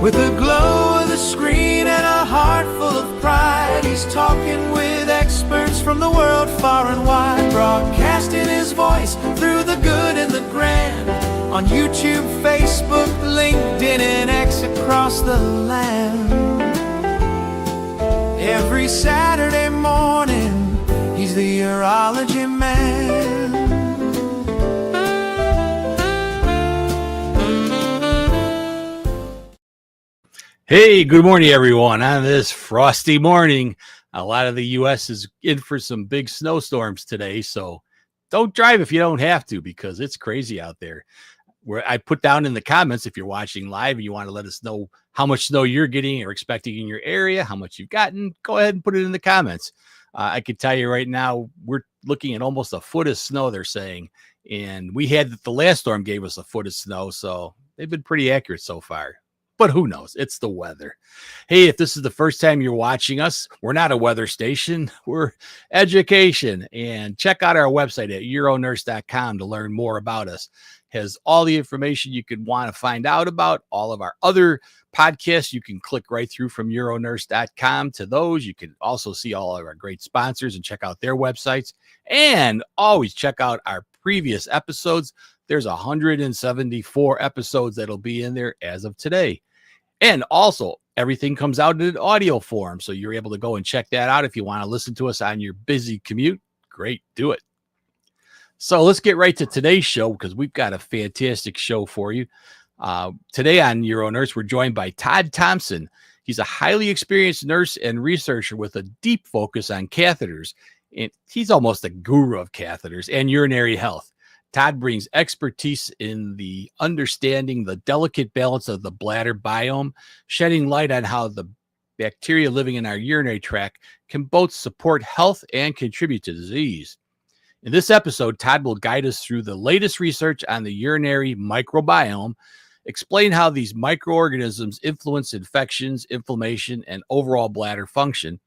With a glow of the screen and a heart full of pride, he's talking with experts from the world far and wide, broadcasting his voice through the good and the grand on YouTube, Facebook, LinkedIn, and X across the land. Every Saturday morning, he's the urology man. Hey, good morning, everyone. On this frosty morning, a lot of the U.S. is in for some big snowstorms today, so don't drive if you don't have to because it's crazy out there. Where I put down in the comments, if you're watching live and you want to let us know how much snow you're getting or expecting in your area, how much you've gotten, go ahead and put it in the comments. I can tell you right now, we're looking at almost a foot of snow, they're saying, and we had the last storm gave us a foot of snow, so they've been pretty accurate so far. But who knows? It's the weather. Hey, if this is the first time you're watching us, we're not a weather station. We're education. And check out our website at UroNurse.com to learn more about us. Has all the information you could want to find out about all of our other podcasts. You can click right through from UroNurse.com to those. You can also see all of our great sponsors and check out their websites. And always check out our previous episodes. There's 174 episodes that'll be in there as of today. And also, everything comes out in an audio form, so you're able to go and check that out if you want to listen to us on your busy commute. Great, do it. So let's get right to today's show because we've got a fantastic show for you. Today on UroNurse, we're joined by Todd Thompson. He's a highly experienced nurse and researcher with a deep focus on catheters. And he's almost a guru of catheters and urinary health. Todd brings expertise in the understanding the delicate balance of the bladder biome, shedding light on how the bacteria living in our urinary tract can both support health and contribute to disease. In this episode, Todd will guide us through the latest research on the urinary microbiome, explain how these microorganisms influence infections, inflammation, and overall bladder function,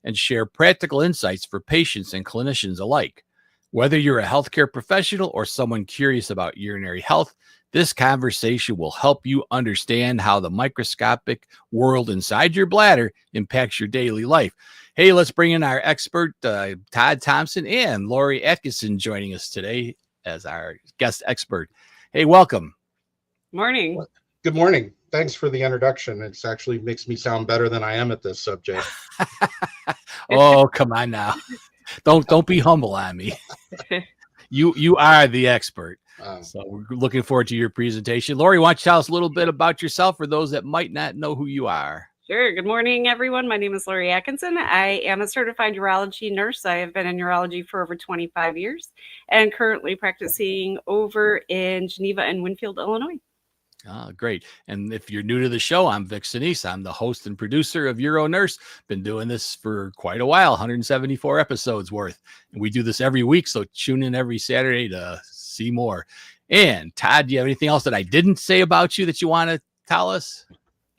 and share practical insights for patients and clinicians alike. Whether you're a healthcare professional or someone curious about urinary health, this conversation will help you understand how the microscopic world inside your bladder impacts your daily life. Hey, let's bring in our expert, Todd Thompson, and Lori Atkinson joining us today as our guest expert. Hey, welcome. Morning. Good morning. Thanks for the introduction. It actually makes me sound better than I am at this subject. Oh, come on now. Don't be humble on me. You are the expert. So we're looking forward to your presentation. Lori, why don't you tell us a little bit about yourself for those that might not know who you are? Sure. Good morning, everyone. My name is Lori Atkinson. I am a certified urology nurse. I have been in urology for over 25 years and currently practicing over in Geneva and Winfield, Illinois. Great. And if you're new to the show, I'm Vic Senese. I'm the host and producer of UroNurse. Been doing this for quite a while, 174 episodes worth. And we do this every week, so tune in every Saturday to see more. And Todd, do you have anything else that I didn't say about you that you want to tell us?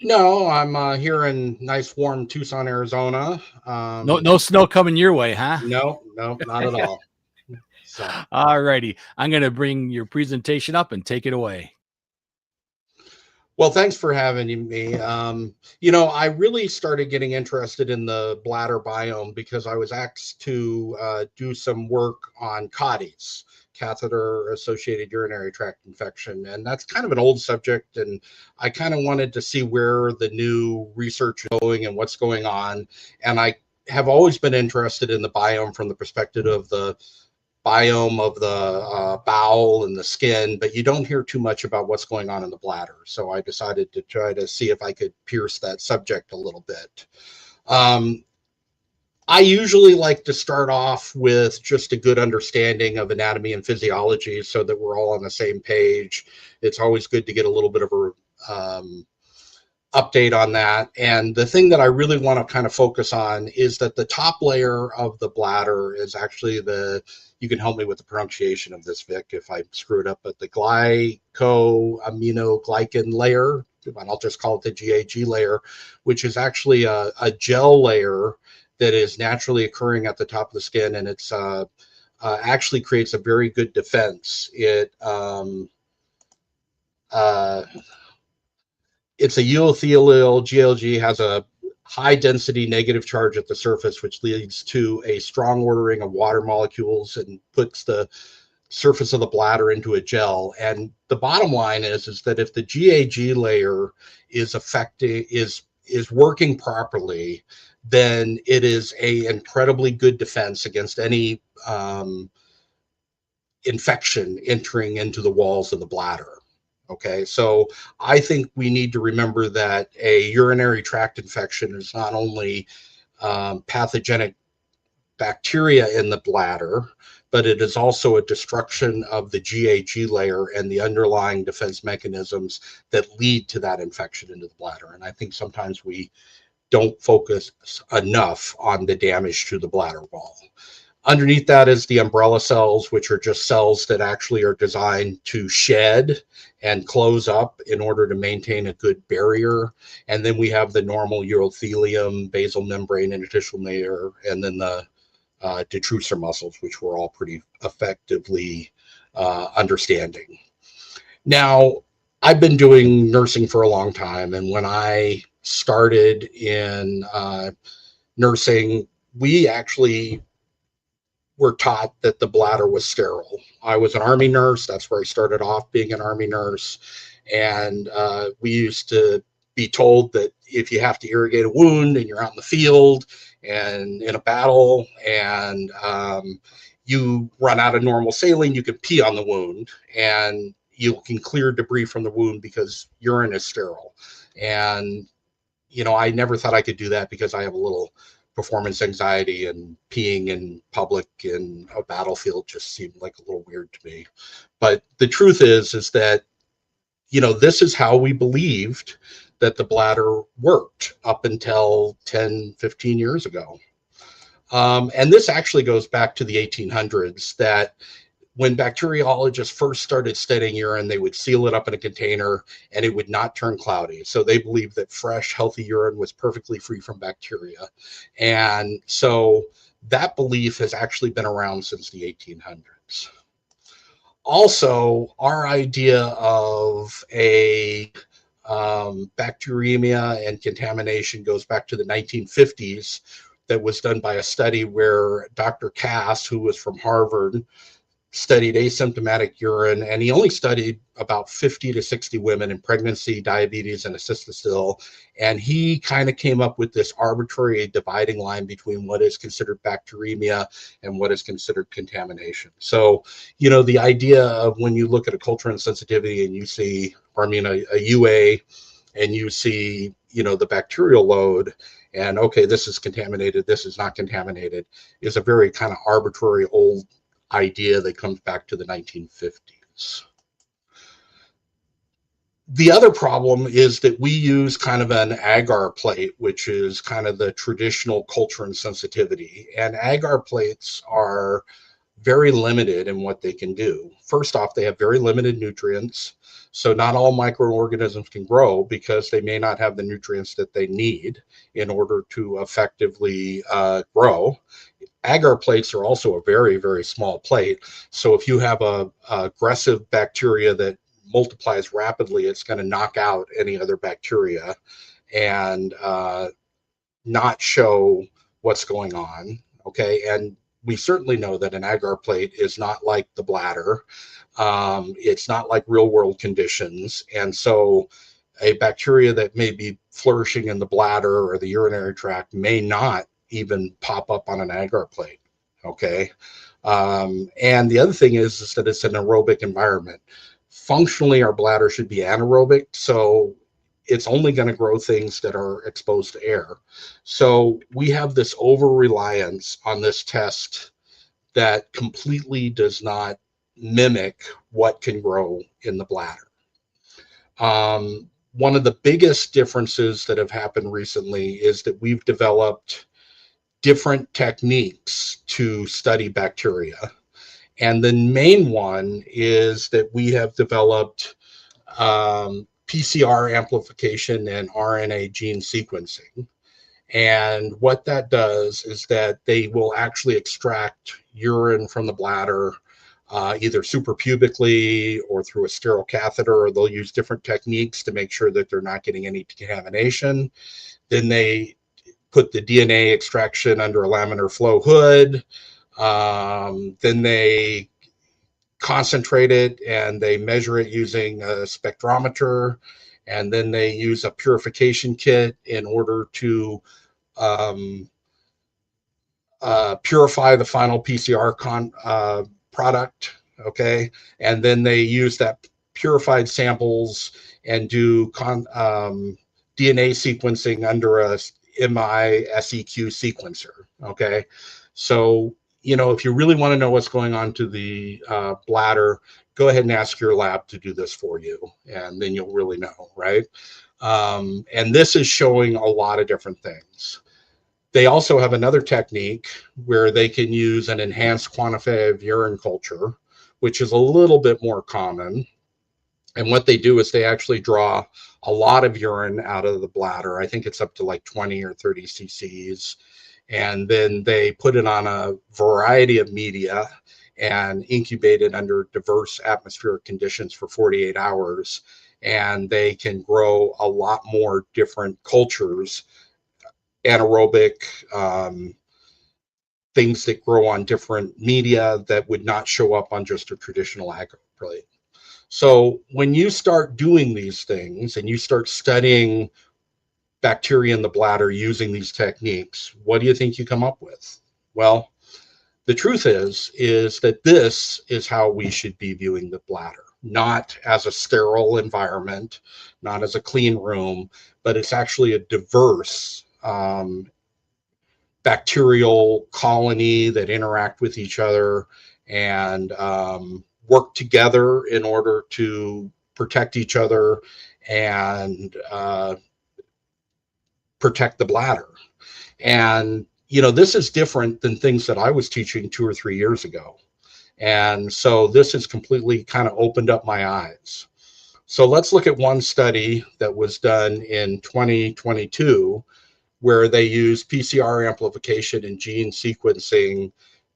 No, I'm here in nice warm Tucson, Arizona. No snow coming your way, huh? No, not at all. So. All righty. I'm going to bring your presentation up and take it away. Well, thanks for having me. I really started getting interested in the bladder biome because I was asked to do some work on CAUTIs, catheter-associated urinary tract infection. And that's kind of an old subject, and I kind of wanted to see where the new research is going and what's going on. And I have always been interested in the biome from the perspective of the biome of the bowel and the skin, but you don't hear too much about what's going on in the bladder. So I decided to try to see if I could pierce that subject a little bit. I usually like to start off with just a good understanding of anatomy and physiology so that we're all on the same page. It's always good to get a little bit of a update on that. And the thing that I really want to kind of focus on is that the top layer of the bladder is actually you can help me with the pronunciation of this, Vic, if I screw it up, but the glycosaminoglycan layer, and I'll just call it the GAG layer, which is actually a gel layer that is naturally occurring at the top of the skin, and it's actually creates a very good defense. it's a urothelial. GLG has a high density negative charge at the surface, which leads to a strong ordering of water molecules and puts the surface of the bladder into a gel. And the bottom line is that if the GAG layer is working properly, then it is a incredibly good defense against any infection entering into the walls of the bladder. Okay, so I think we need to remember that a urinary tract infection is not only pathogenic bacteria in the bladder, but it is also a destruction of the GAG layer and the underlying defense mechanisms that lead to that infection into the bladder. And I think sometimes we don't focus enough on the damage to the bladder wall. Underneath that is the umbrella cells, which are just cells that actually are designed to shed and close up in order to maintain a good barrier. And then we have the normal urothelium, basal membrane, interstitial layer, and then the detrusor muscles, which we're all pretty effectively understanding. Now, I've been doing nursing for a long time, and when I started in nursing, we actually were taught that the bladder was sterile. I was an Army nurse. That's where I started off, being an Army nurse. And we used to be told that if you have to irrigate a wound and you're out in the field and in a battle and you run out of normal saline, you can pee on the wound and you can clear debris from the wound because urine is sterile. And, you know, I never thought I could do that because I have a little performance anxiety, and peeing in public in a battlefield just seemed like a little weird to me. But the truth is that, you know, this is how we believed that the bladder worked up until 10, 15 years ago. And this actually goes back to the 1800s, that when bacteriologists first started studying urine, they would seal it up in a container and it would not turn cloudy. So they believed that fresh, healthy urine was perfectly free from bacteria. And so that belief has actually been around since the 1800s. Also, our idea of a bacteremia and contamination goes back to the 1950s. That was done by a study where Dr. Cass, who was from Harvard, studied asymptomatic urine, and he only studied about 50 to 60 women in pregnancy, diabetes, and a cystocele. And he kind of came up with this arbitrary dividing line between what is considered bacteremia and what is considered contamination. So, you know, the idea of when you look at a culture insensitivity and you see, or I mean, a UA, and you see, you know, the bacterial load, and okay, this is contaminated, this is not contaminated, is a very kind of arbitrary old idea that comes back to the 1950s. The other problem is that we use kind of an agar plate, which is kind of the traditional culture and sensitivity. And agar plates are very limited in what they can do. First off, they have very limited nutrients. So not all microorganisms can grow because they may not have the nutrients that they need in order to effectively grow. Agar plates are also a very, very small plate. So if you have a aggressive bacteria that multiplies rapidly, it's going to knock out any other bacteria and not show what's going on. Okay. And we certainly know that an agar plate is not like the bladder. It's not like real world conditions. And so a bacteria that may be flourishing in the bladder or the urinary tract may not even pop up on an agar plate. Okay. And the other thing is that it's an aerobic environment. Functionally, our bladder should be anaerobic. So it's only going to grow things that are exposed to air. So we have this over-reliance on this test that completely does not mimic what can grow in the bladder. One of the biggest differences that have happened recently is that we've developed different techniques to study bacteria. And the main one is that we have developed PCR amplification and RNA gene sequencing. And what that does is that they will actually extract urine from the bladder either suprapubically or through a sterile catheter, or they'll use different techniques to make sure that they're not getting any contamination. Then they put the DNA extraction under a laminar flow hood. Then they concentrate it and they measure it using a spectrometer. And then they use a purification kit in order to purify the final PCR product. Okay. And then they use that purified samples and do DNA sequencing under a MI-SEQ sequencer. Okay. So, you know, if you really want to know what's going on to the bladder, go ahead and ask your lab to do this for you, and then you'll really know, right? And this is showing a lot of different things. They also have another technique where they can use an enhanced quantitative urine culture, which is a little bit more common. And what they do is they actually draw a lot of urine out of the bladder. I think it's up to like 20 or 30 cc's. And then they put it on a variety of media and incubate it under diverse atmospheric conditions for 48 hours. And they can grow a lot more different cultures, anaerobic, things that grow on different media that would not show up on just a traditional agro plate. So when you start doing these things and you start studying bacteria in the bladder using these techniques, what do you think you come up with? Well, the truth is that this is how we should be viewing the bladder, not as a sterile environment, not as a clean room, but it's actually a diverse bacterial colony that interact with each other and work together in order to protect each other and protect the bladder. And, you know, this is different than things that I was teaching 2 or 3 years ago. And so this has completely kind of opened up my eyes. So let's look at one study that was done in 2022 where they used PCR amplification and gene sequencing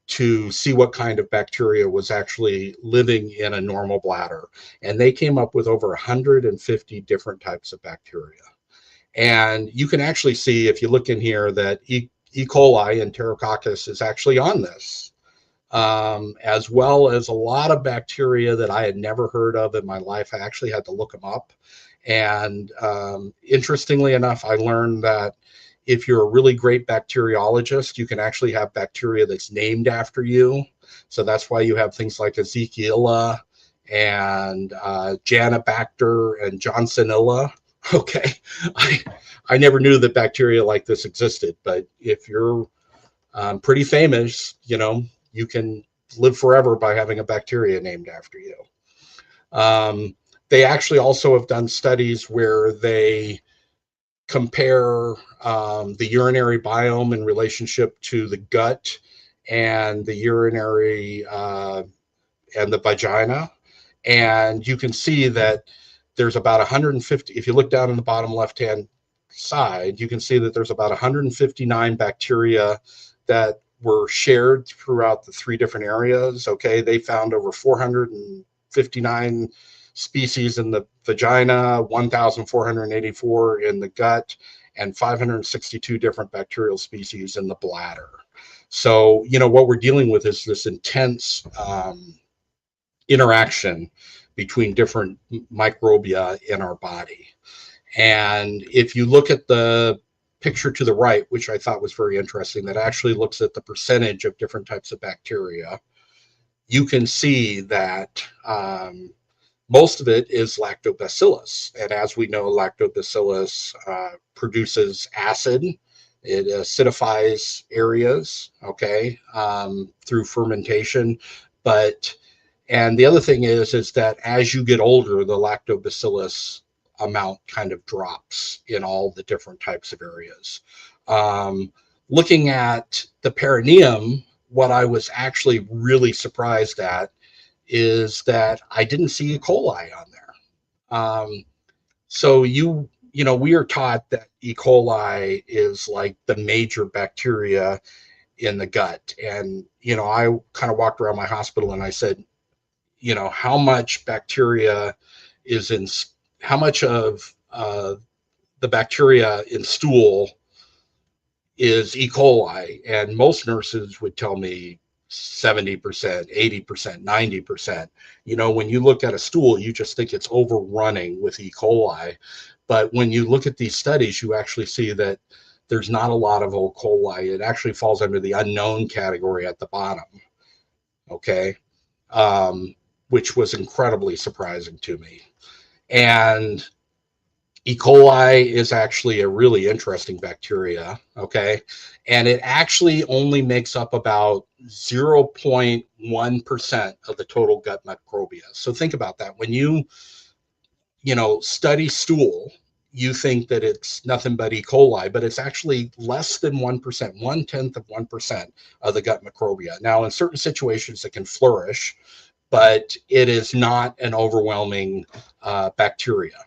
to see what kind of bacteria was actually living in a normal bladder. And they came up with over 150 different types of bacteria. And you can actually see, if you look in here, that E. coli and Enterococcus is actually on this, as well as a lot of bacteria that I had never heard of in my life. I actually had to look them up. And interestingly enough, I learned that if you're a really great bacteriologist, you can actually have bacteria that's named after you. So that's why you have things like Ezekiela and Janibacter and Johnsonella. Okay, I never knew that bacteria like this existed, but if you're pretty famous, you know, you can live forever by having a bacteria named after you. They actually also have done studies where they compare the urinary biome in relationship to the gut and the urinary and the vagina. And you can see that there's about 150, if you look down in the bottom left-hand side, you can see that there's about 159 bacteria that were shared throughout the 3 different areas. Okay, they found over 459 species in the vagina, 1,484 in the gut, and 562 different bacterial species in the bladder. So, you know, what we're dealing with is this intense interaction between different microbia in our body. And if you look at the picture to the right, which I thought was very interesting, that actually looks at the percentage of different types of bacteria, you can see that most of it is lactobacillus. And as we know, lactobacillus produces acid. It acidifies areas, okay, through fermentation. And the other thing is that as you get older, the lactobacillus amount kind of drops in all the different types of areas. Looking at the perineum, what I was actually really surprised at is that I didn't see E. coli on there. So you know, we are taught that E. coli is like the major bacteria in the gut. And, you know, I kind of walked around my hospital and I said, you know, how much bacteria is in, how much of the bacteria in stool is E. coli, and most nurses would tell me 70%, 80%, 90%. You know, when you look at a stool, you just think it's overrunning with E. coli. But when you look at these studies, you actually see that there's not a lot of E. coli. It actually falls under the unknown category at the bottom, okay? Which was incredibly surprising to me. And E. coli is actually a really interesting bacteria, okay? And it actually only makes up about 0.1% of the total gut microbia. So think about that. When you know, study stool, you think that it's nothing but E. coli, but it's actually less than 1%, 1/10 of 1% of the gut microbia. Now, in certain situations, it can flourish, but it is not an overwhelming bacteria.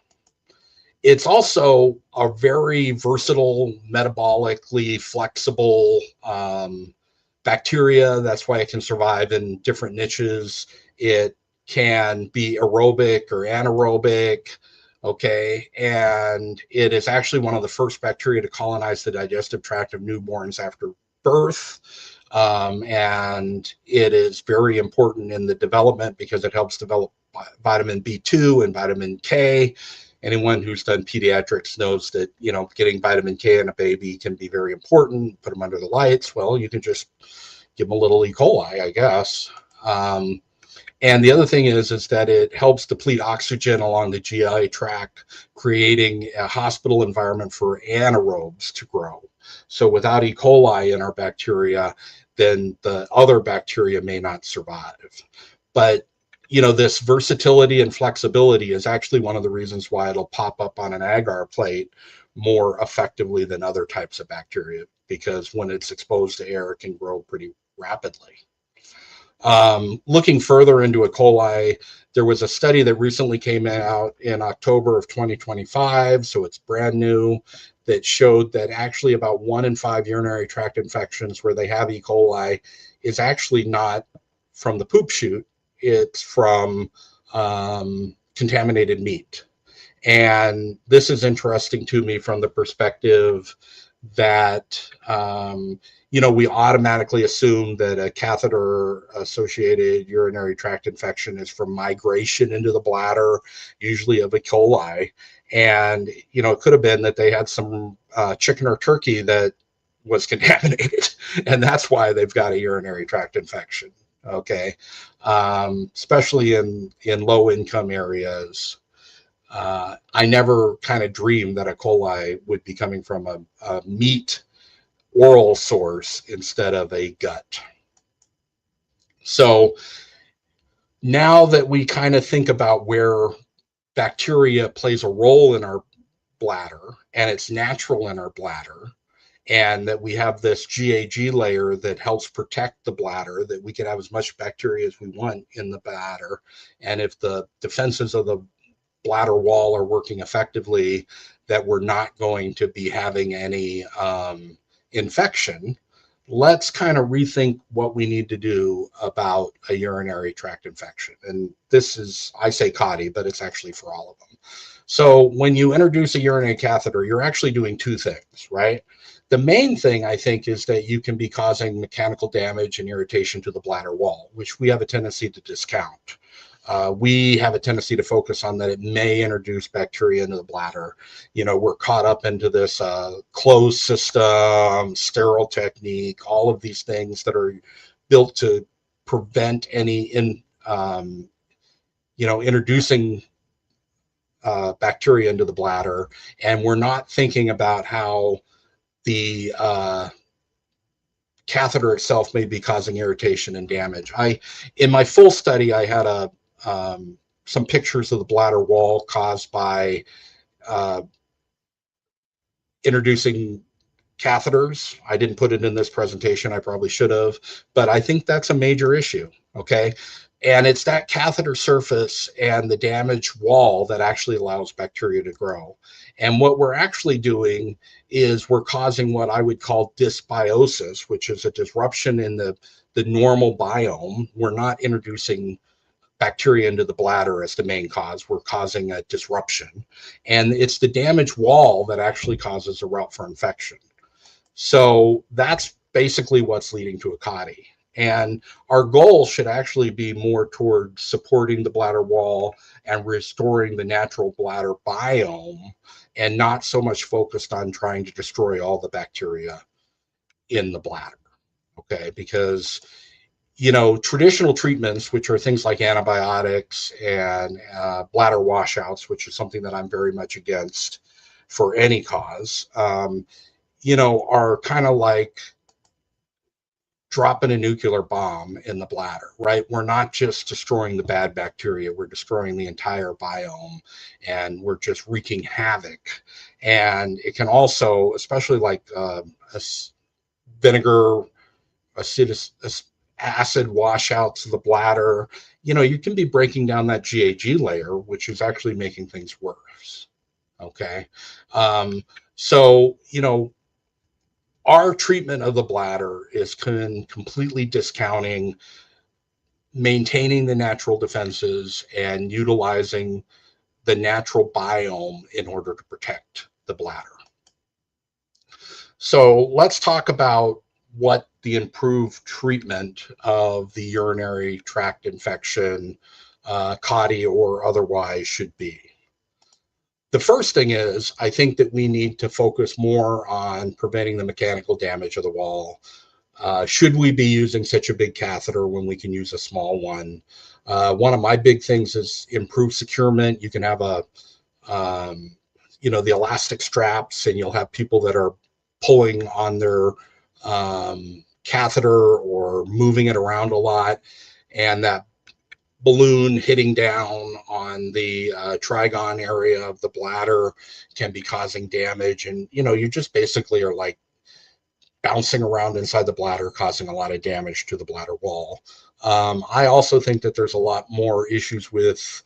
It's also a very versatile, metabolically flexible bacteria. That's why it can survive in different niches. It can be aerobic or anaerobic, okay? And it is actually one of the first bacteria to colonize the digestive tract of newborns after birth. And it is very important in the development because it helps develop vitamin B2 and vitamin K. Anyone who's done pediatrics knows that, you know, getting vitamin K in a baby can be very important. Put them under the lights. Well, you can just give them a little E. coli, I guess. And the other thing is that it helps deplete oxygen along the GI tract, creating a hospital environment for anaerobes to grow. So without E. coli in our bacteria, then the other bacteria may not survive. But you know, this versatility and flexibility is actually one of the reasons why it'll pop up on an agar plate more effectively than other types of bacteria, because when it's exposed to air, it can grow pretty rapidly. Looking further into E. coli, there was a study that recently came out in October of 2025, so it's brand new, that showed that actually about 1 in 5 urinary tract infections where they have E. coli is actually not from the poop chute. It's from contaminated meat. And this is interesting to me from the perspective that, you know, we automatically assume that a catheter-associated urinary tract infection is from migration into the bladder, usually of E. coli. And, you know, it could have been that they had some chicken or turkey that was contaminated, and that's why they've got a urinary tract infection. Okay, especially in low-income areas. I never kind of dreamed that E. coli would be coming from a meat oral source instead of a gut. So now that we kind of think about where bacteria plays a role in our bladder, and it's natural in our bladder, and that we have this GAG layer that helps protect the bladder, that we can have as much bacteria as we want in the bladder. And if the defenses of the bladder wall are working effectively, that we're not going to be having any infection, let's kind of rethink what we need to do about a urinary tract infection. And this is, I say COTI, but it's actually for all of them. So when you introduce a urinary catheter, you're actually doing two things, right? The main thing, I think, is that you can be causing mechanical damage and irritation to the bladder wall, which we have a tendency to discount. We have a tendency to focus on that it may introduce bacteria into the bladder. You know, we're caught up into this closed system, sterile technique, all of these things that are built to prevent any introducing bacteria into the bladder. And we're not thinking about how the catheter itself may be causing irritation and damage. In my full study, I had some pictures of the bladder wall caused by introducing catheters. I didn't put it in this presentation. I probably should have, but I think that's a major issue, okay? And it's that catheter surface and the damaged wall that actually allows bacteria to grow. And what we're actually doing is we're causing what I would call dysbiosis, which is a disruption in the normal biome. We're not introducing bacteria into the bladder as the main cause. We're causing a disruption, and it's the damaged wall that actually causes a route for infection. So that's basically what's leading to a COTI. And our goal should actually be more toward supporting the bladder wall and restoring the natural bladder biome, and not so much focused on trying to destroy all the bacteria in the bladder. Okay, because traditional treatments, which are things like antibiotics and bladder washouts, which is something that I'm very much against for any cause, are kind of like dropping a nuclear bomb in the bladder, right? We're not just destroying the bad bacteria, we're destroying the entire biome, and we're just wreaking havoc. And it can also, especially like vinegar, acid washouts of the bladder, you can be breaking down that GAG layer, which is actually making things worse. Okay. So, our treatment of the bladder is completely discounting maintaining the natural defenses and utilizing the natural biome in order to protect the bladder. So let's talk about what the improved treatment of the urinary tract infection, COTI or otherwise, should be. The first thing is, I think that we need to focus more on preventing the mechanical damage of the wall. Should we be using such a big catheter when we can use a small one? One of my big things is improved securement. You can have the elastic straps, and you'll have people that are pulling on their catheter or moving it around a lot, and that balloon hitting down on the trigon area of the bladder can be causing damage. And you just basically are like bouncing around inside the bladder, causing a lot of damage to the bladder wall. I also think that there's a lot more issues with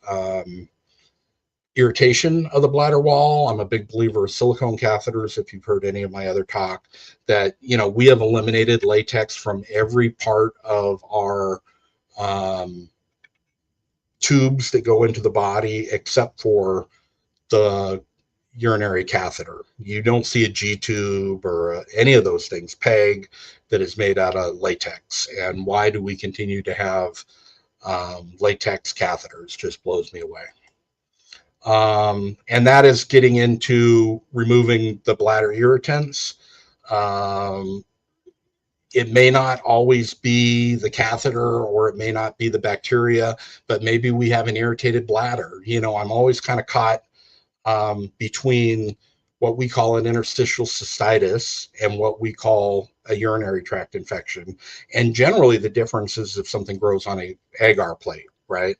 irritation of the bladder wall. I'm a big believer of silicone catheters. If you've heard any of my other talk, that we have eliminated latex from every part of our tubes that go into the body, except for the urinary catheter. You don't see a G tube or any of those things, PEG, that is made out of latex. And why do we continue to have latex catheters? Just blows me away. And that is getting into removing the bladder irritants. It may not always be the catheter, or it may not be the bacteria, but maybe we have an irritated bladder. I'm always kind of caught between what we call an interstitial cystitis and what we call a urinary tract infection. And generally the difference is if something grows on a agar plate, right?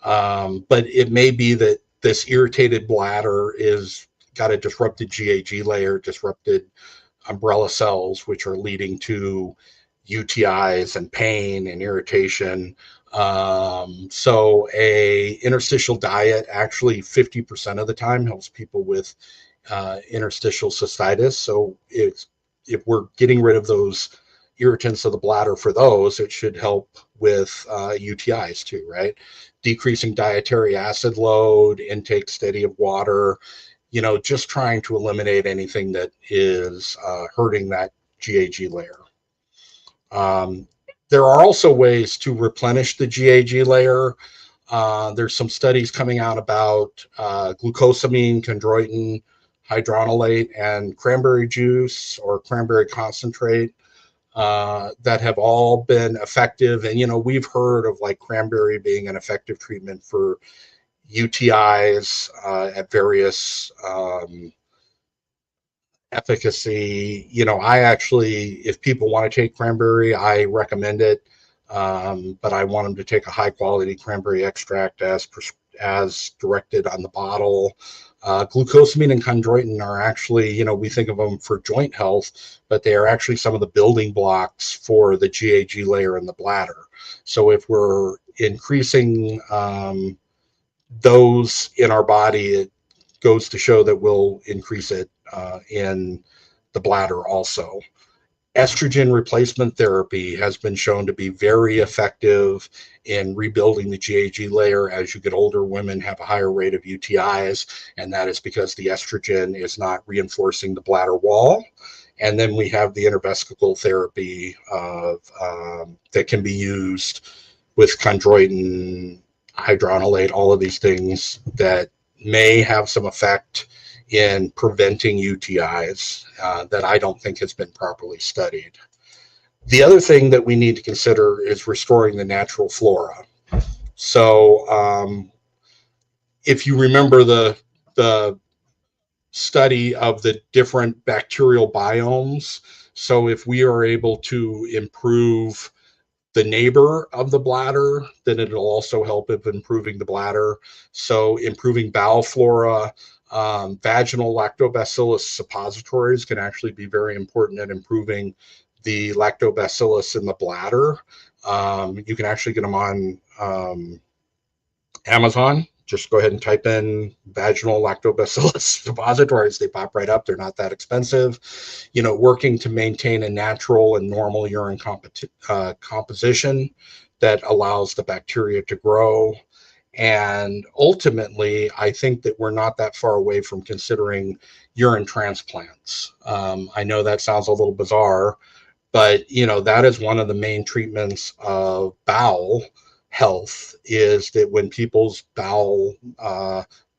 But it may be that this irritated bladder is got a disrupted GAG layer, disrupted umbrella cells, which are leading to UTIs and pain and irritation. So a interstitial diet actually 50% of the time helps people with interstitial cystitis. So if we're getting rid of those irritants of the bladder for those, it should help with UTIs too, right? Decreasing dietary acid load, intake steady of water, just trying to eliminate anything that is hurting that GAG layer. There are also ways to replenish the GAG layer. There's some studies coming out about glucosamine, chondroitin, hydronolate, and cranberry juice or cranberry concentrate that have all been effective. And, we've heard of like cranberry being an effective treatment for UTIs at various efficacy. I actually, if people want to take cranberry, I recommend it, but I want them to take a high quality cranberry extract as directed on the bottle. Glucosamine and chondroitin are actually, we think of them for joint health, but they are actually some of the building blocks for the GAG layer in the bladder. So if we're increasing those in our body, it goes to show that we'll increase it in the bladder also. estrogen replacement therapy has been shown to be very effective in rebuilding the GAG layer. As you get older, women have a higher rate of UTIs, and that is because the estrogen is not reinforcing the bladder wall. And then we have the intravesical therapy that can be used with chondroitin, hydronolate, all of these things that may have some effect in preventing UTIs that I don't think has been properly studied. The other thing that we need to consider is restoring the natural flora. So if you remember the study of the different bacterial biomes, so if we are able to improve the neighbor of the bladder, then it'll also help with improving the bladder. So improving bowel flora, vaginal lactobacillus suppositories can actually be very important at improving the lactobacillus in the bladder. You can actually get them on Amazon. Just go ahead and type in vaginal lactobacillus suppositories. They pop right up. They're not that expensive. You know, working to maintain a natural and normal urine composition that allows the bacteria to grow. And ultimately, I think that we're not that far away from considering urine transplants. I know that sounds a little bizarre, but you know, that is one of the main treatments of bowel health, is that when people's bowel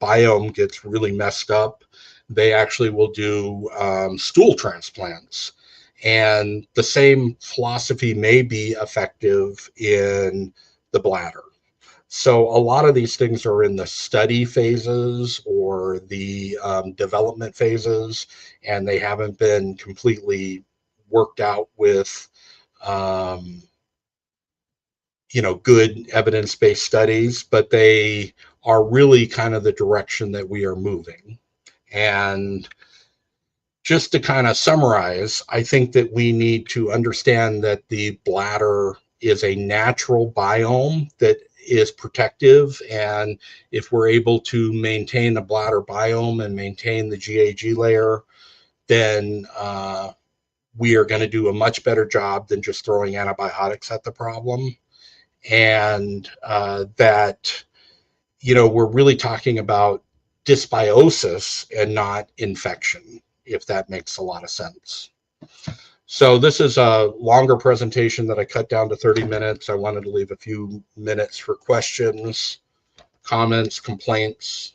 biome gets really messed up, they actually will do stool transplants. And the same philosophy may be effective in the bladder. So a lot of these things are in the study phases or the development phases, and they haven't been completely worked out with you know, good evidence-based studies, but they are really kind of the direction that we are moving. And just to kind of summarize, I think that we need to understand that the bladder is a natural biome that is protective, and if we're able to maintain the bladder biome and maintain the GAG layer, then we are going to do a much better job than just throwing antibiotics at the problem. And that, you know, we're really talking about dysbiosis and not infection, if that makes a lot of sense. So this is a longer presentation that I cut down to 30 minutes. I wanted to leave a few minutes for questions, comments, complaints.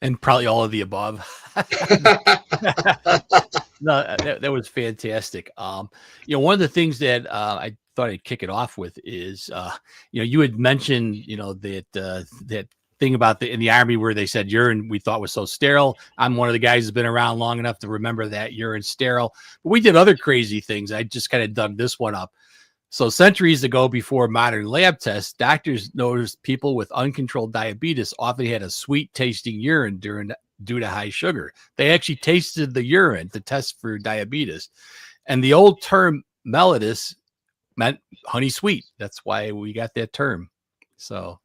And probably all of the above. No, that was fantastic. You know, one of the things that I thought I'd kick it off with is, you know, you had mentioned, you know, that that thing about in the Army where they said urine we thought was so sterile. I'm one of the guys who's been around long enough to remember that urine sterile. But we did other crazy things. I just kind of dug this one up. So centuries ago, before modern lab tests, doctors noticed people with uncontrolled diabetes often had a sweet tasting urine due to high sugar. They actually tasted the urine to test for diabetes. And the old term mellitus meant honey sweet. That's why we got that term. So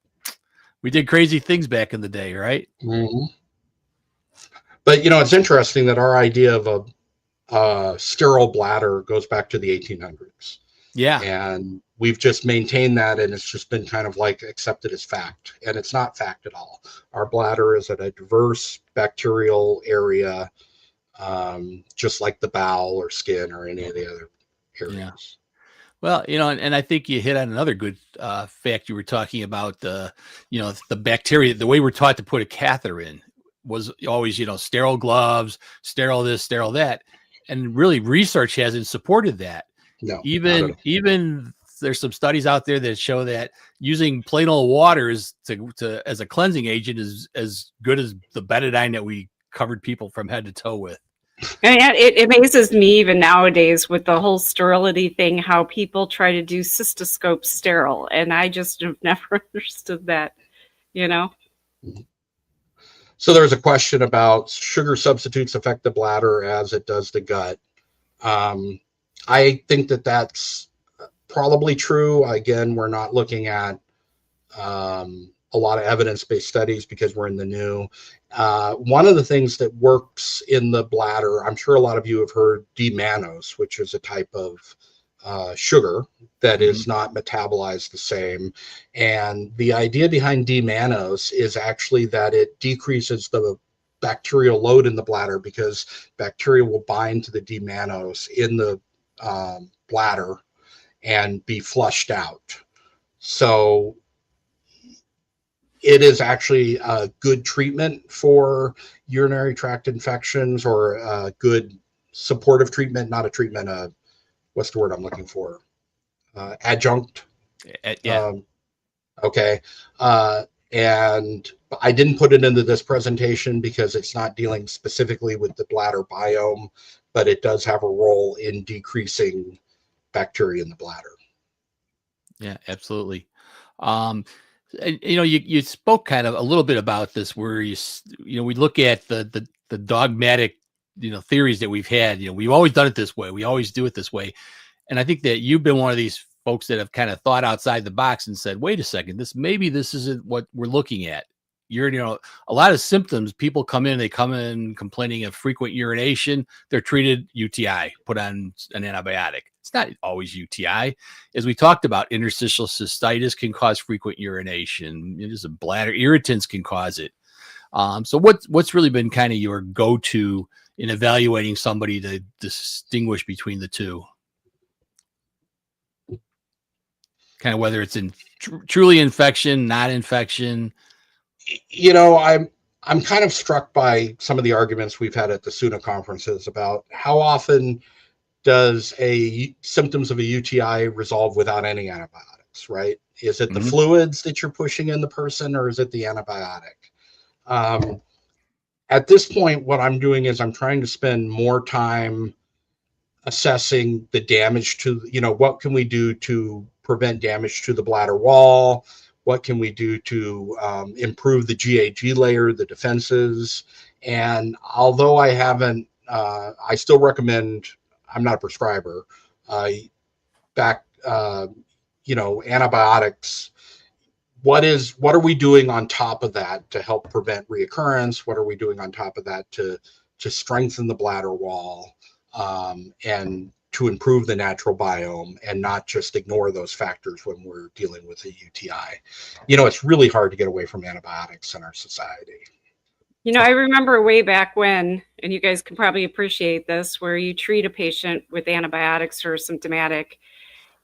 we did crazy things back in the day, right? Mm-hmm. But, you know, it's interesting that our idea of a sterile bladder goes back to the 1800s. Yeah. And we've just maintained that, and it's just been kind of like accepted as fact. And it's not fact at all. Our bladder is at a diverse bacterial area, just like the bowel or skin or any of the other areas. Yeah. Well, you know, and I think you hit on another good fact you were talking about, you know, the bacteria, the way we're taught to put a catheter in was always, you know, sterile gloves, sterile this, sterile that. And really research hasn't supported that. No, even there's some studies out there that show that using plain old water is to as a cleansing agent is as good as the betadine that we covered people from head to toe with. And it amazes me even nowadays with the whole sterility thing, how people try to do cystoscopes sterile. And I just have never understood that, you know? So there's a question about sugar substitutes affect the bladder as it does the gut. I think that that's probably true. Again, we're not looking at a a lot of evidence-based studies because we're in the new. One of the things that works in the bladder, I'm sure a lot of you have heard D-mannose, which is a type of sugar that is not metabolized the same. And the idea behind D-mannose is actually that it decreases the bacterial load in the bladder because bacteria will bind to the D-mannose in the bladder and be flushed out. So it is actually a good treatment for urinary tract infections, or a good supportive treatment, not a treatment, what's the word I'm looking for? Adjunct. Yeah. Okay. And I didn't put it into this presentation because it's not dealing specifically with the bladder biome, but it does have a role in decreasing bacteria in the bladder. Yeah, absolutely. And, you spoke kind of a little bit about this, where we look at the dogmatic, theories that we've had. We've always done it this way. We always do it this way. And I think that you've been one of these folks that have kind of thought outside the box and said, wait a second, maybe this isn't what we're looking at. A lot of symptoms, people come in complaining of frequent urination. They're treated UTI, put on an antibiotic. It's not always UTI. As we talked about, interstitial cystitis can cause frequent urination. Bladder irritants can cause it. So what's really been kind of your go-to in evaluating somebody to distinguish between the two? Kind of whether it's truly infection, not infection. I'm kind of struck by some of the arguments we've had at the SUNA conferences about how often does symptoms of a UTI resolve without any antibiotics, right? Is it the fluids that you're pushing in the person, or is it the antibiotic? At this point, what I'm doing is I'm trying to spend more time assessing the damage to, what can we do to prevent damage to the bladder wall? What can we do to improve the GAG layer, the defenses? And although I haven't, I still recommend, I'm not a prescriber, antibiotics. What are we doing on top of that to help prevent reoccurrence? What are we doing on top of that to strengthen the bladder wall and to improve the natural biome, and not just ignore those factors when we're dealing with a UTI? It's really hard to get away from antibiotics in our society. I remember way back when, and you guys can probably appreciate this, where you treat a patient with antibiotics who are symptomatic,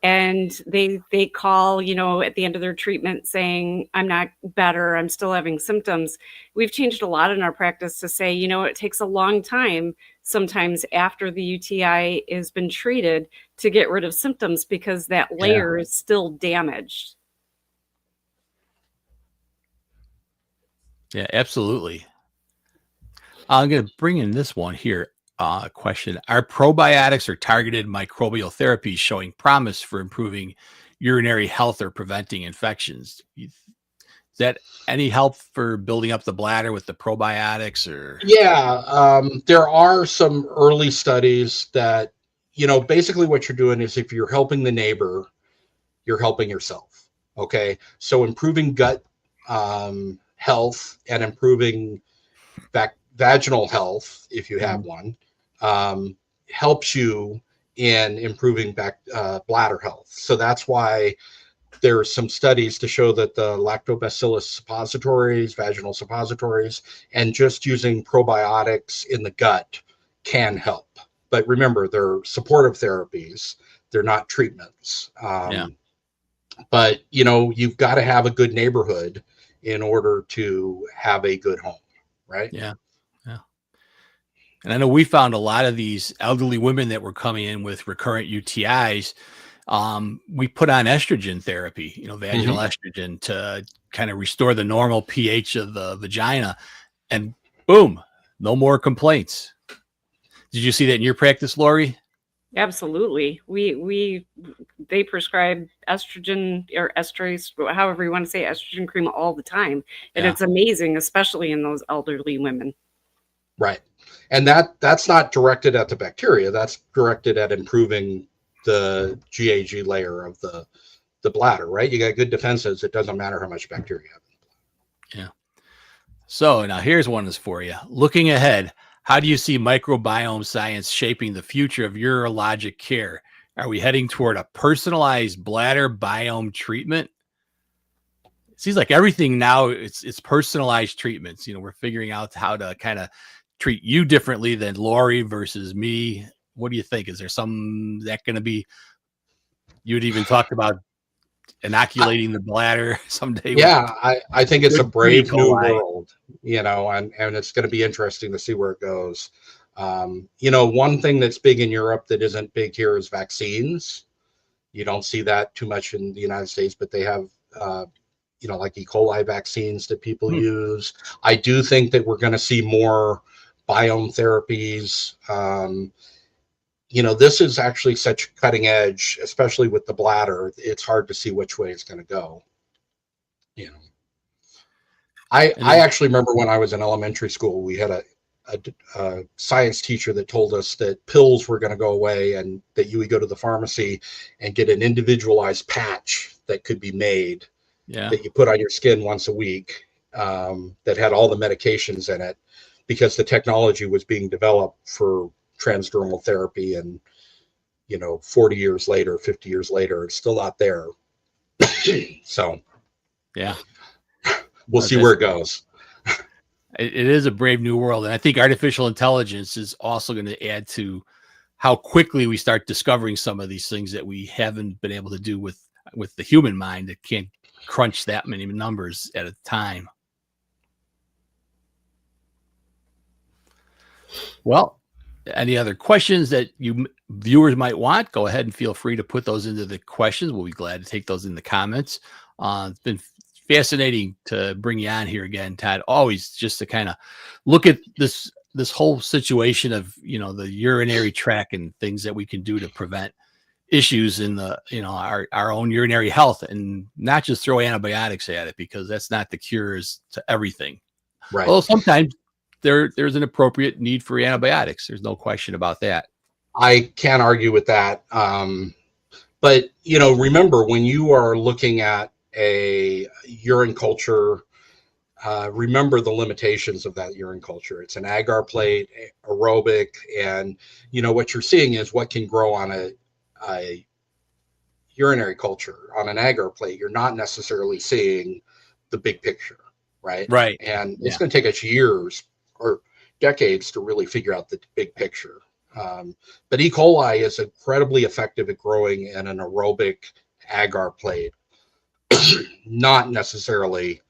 and they call, at the end of their treatment saying, I'm not better, I'm still having symptoms. We've changed a lot in our practice to say, it takes a long time, sometimes after the UTI has been treated, to get rid of symptoms because that layer is still damaged. Yeah, absolutely. I'm going to bring in this one here. Question: are probiotics or targeted microbial therapies showing promise for improving urinary health or preventing infections? Is that any help for building up the bladder with the probiotics? Or there are some early studies that, basically what you're doing is, if you're helping the neighbor, you're helping yourself. Okay, so improving gut health and improving vaginal health, if you have one, helps you in improving bladder health. So that's why there are some studies to show that the lactobacillus suppositories, vaginal suppositories, and just using probiotics in the gut can help. But remember, they're supportive therapies. They're not treatments. But, you've got to have a good neighborhood in order to have a good home, right? Yeah. And I know we found a lot of these elderly women that were coming in with recurrent UTIs. We put on estrogen therapy, vaginal estrogen, to kind of restore the normal pH of the vagina, and boom, no more complaints. Did you see that in your practice, Lori? Absolutely. They prescribe estrogen or estrase, however you want to say, estrogen cream all the time. And it's amazing, especially in those elderly women. Right. And that's not directed at the bacteria. That's directed at improving the GAG layer of the bladder, right? You got good defenses. It doesn't matter how much bacteria you have. Yeah. So now here's one that's for you. Looking ahead, how do you see microbiome science shaping the future of urologic care? Are we heading toward a personalized bladder biome treatment? It seems like everything now it's personalized treatments. We're figuring out how to kind of treat you differently than Lori versus me. What do you think? Is there some that going to be? You'd even talked about inoculating the bladder someday. Yeah, I think it's a brave new coli. world, and it's going to be interesting to see where it goes. One thing that's big in Europe that isn't big here is vaccines. You don't see that too much in the United States, but they have, like E. coli vaccines that people use. I do think that we're going to see more biome therapies. This is actually such cutting edge, especially with the bladder. It's hard to see which way it's going to go. I actually remember when I was in elementary school, we had a science teacher that told us that pills were going to go away and that you would go to the pharmacy and get an individualized patch that could be made that you put on your skin once a week, that had all the medications in it, because the technology was being developed for transdermal therapy, and 40 years later, 50 years later, it's still not there. So yeah, we'll see where it goes. It is a brave new world, and I think artificial intelligence is also going to add to how quickly we start discovering some of these things that we haven't been able to do with the human mind that can't crunch that many numbers at a time. Well, any other questions that you viewers might want, go ahead and feel free to put those into the questions. We'll be glad to take those in the comments. It's been fascinating to bring you on here again, Todd. Always just to kind of look at this whole situation of the urinary tract and things that we can do to prevent issues in the our own urinary health, and not just throw antibiotics at it, because that's not the cures to everything. Right. Well, sometimes there's an appropriate need for antibiotics. There's no question about that. I can't argue with that. But remember, when you are looking at a urine culture, remember the limitations of that urine culture. It's an agar plate, aerobic, and what you're seeing is what can grow on a urinary culture. On an agar plate, you're not necessarily seeing the big picture, right? Right. And it's going to take us years or decades to really figure out the big picture. But E. coli is incredibly effective at growing in an aerobic agar plate, not necessarily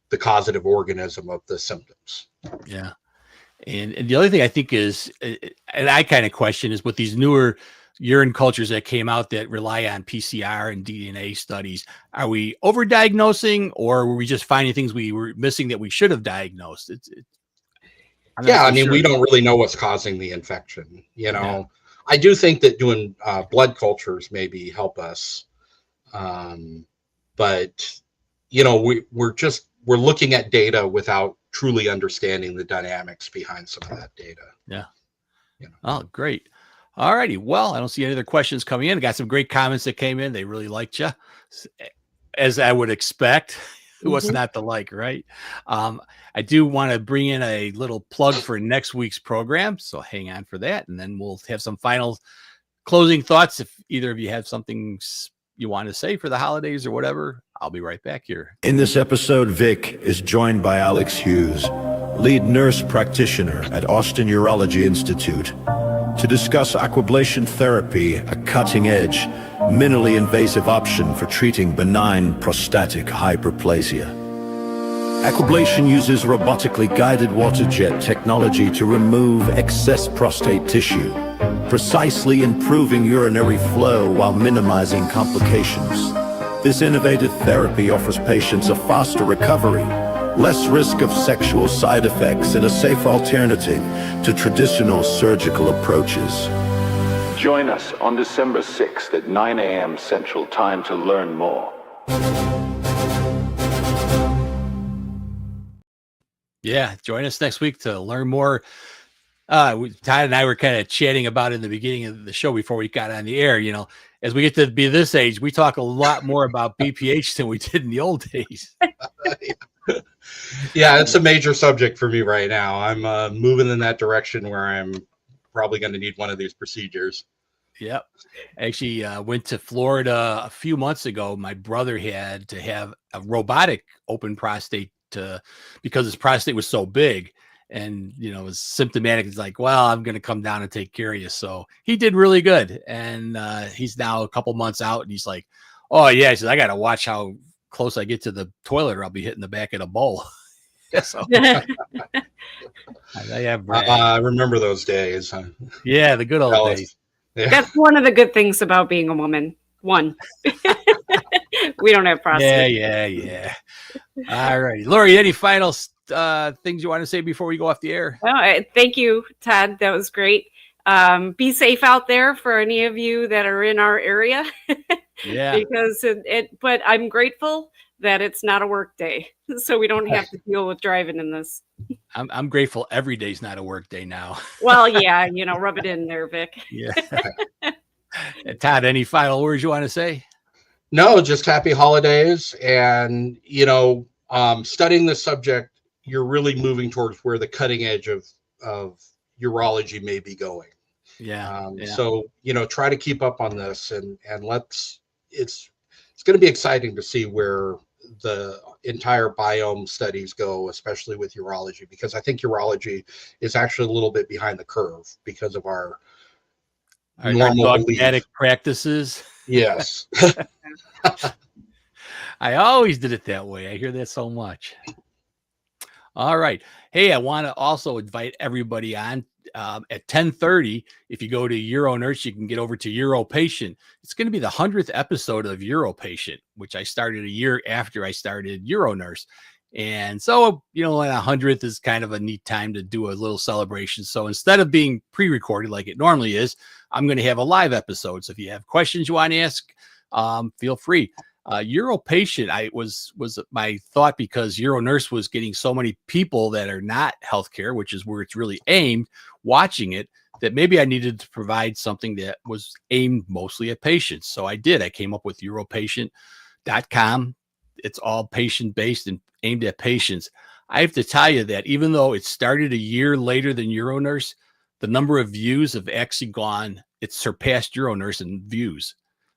the causative organism of the symptoms. Yeah. And the other thing I think is, and I kind of question, is with these newer urine cultures that came out that rely on PCR and DNA studies, are we overdiagnosing, or were we just finding things we were missing that we should have diagnosed? We don't really know what's causing the infection. I do think that doing blood cultures maybe help us. But we're looking at data without truly understanding the dynamics behind some of that data. Yeah. Oh, great. All righty. Well, I don't see any other questions coming in. I got some great comments that came in. They really liked you, as I would expect. What's not to like, right? I do want to bring in a little plug for next week's program, so hang on for that, and then we'll have some final closing thoughts. If either of you have something you want to say for the holidays or whatever, I'll be right back here. In this episode, Vic is joined by Alex Hughes, lead nurse practitioner at Austin Urology Institute, to discuss aquablation therapy, a cutting-edge, minimally invasive option for treating benign prostatic hyperplasia. Aquablation uses robotically guided water jet technology to remove excess prostate tissue, precisely improving urinary flow while minimizing complications. This innovative therapy offers patients a faster recovery, less risk of sexual side effects, and a safe alternative to traditional surgical approaches. Join us on December 6th at 9 a.m. Central Time to learn more. Yeah, join us next week to learn more. Todd and I were kind of chatting about in the beginning of the show before we got on the air. As we get to be this age, we talk a lot more about BPH than we did in the old days. Yeah, it's a major subject for me right now. I'm moving in that direction where I'm probably going to need one of these procedures. Yep. Actually, went to Florida a few months ago. My brother had to have a robotic open prostate because his prostate was so big, and was symptomatic. It's like, well, I'm going to come down and take care of you. So he did really good, and he's now a couple months out, and he's like, oh yeah, he says, I got to watch how close I get to the toilet, or I'll be hitting the back of the bowl. So I remember those days. Yeah, the good old days. Yeah. That's one of the good things about being a woman. One, we don't have prostate. Yeah. All right, Lori, any final things you want to say before we go off the air? Well, thank you, Todd. That was great. Be safe out there for any of you that are in our area. Yeah. Because but I'm grateful that it's not a work day, so we don't have to deal with driving in this. I'm grateful every day's not a work day now. Well, yeah, rub it in there, Vic. Yeah. Todd, any final words you want to say? No, just happy holidays. And, studying this subject, you're really moving towards where the cutting edge of urology may be going. Yeah. So, try to keep up on this and it's going to be exciting to see where the entire biome studies go, especially with urology, because I think urology is actually a little bit behind the curve because of our normal dogmatic practices. Yes. I always did it that way. I hear that so much. All right. Hey, I want to also invite everybody on at 10:30. If you go to UroNurse, you can get over to UroPatient. It's going to be the 100th episode of UroPatient, which I started a year after I started UroNurse. And so, a 100th is kind of a neat time to do a little celebration. So instead of being pre-recorded like it normally is, I'm going to have a live episode. So if you have questions you want to ask, feel free. UroPatient, was my thought, because UroNurse was getting so many people that are not healthcare, which is where it's really aimed, watching it, that maybe I needed to provide something that was aimed mostly at patients. So I did. I came up with UroPatient.com. It's all patient-based and aimed at patients. I have to tell you that even though it started a year later than UroNurse, the number of views have actually it's surpassed UroNurse in views.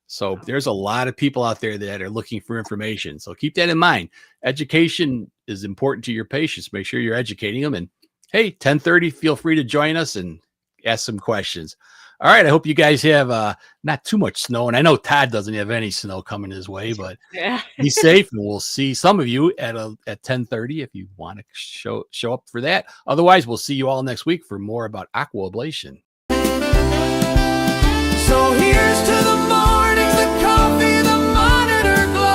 So there's a lot of people out there that are looking for information. So keep that in mind. Education is important to your patients. Make sure you're educating them. And hey, 10:30, feel free to join us and ask some questions. All right. I hope you guys have not too much snow. And I know Todd doesn't have any snow coming his way, but be safe. And we'll see some of you at 10:30 if you want to show up for that. Otherwise, we'll see you all next week for more about aquablation. So here's to the mornings, the coffee, the monitor glow,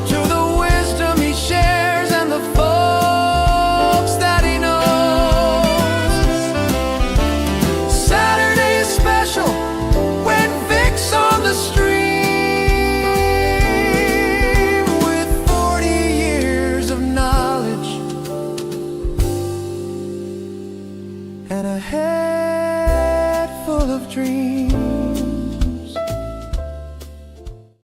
to the wisdom he shares and the folks that he knows. Saturday is special when Vic's on the stream with 40 years of knowledge and a head full of dreams.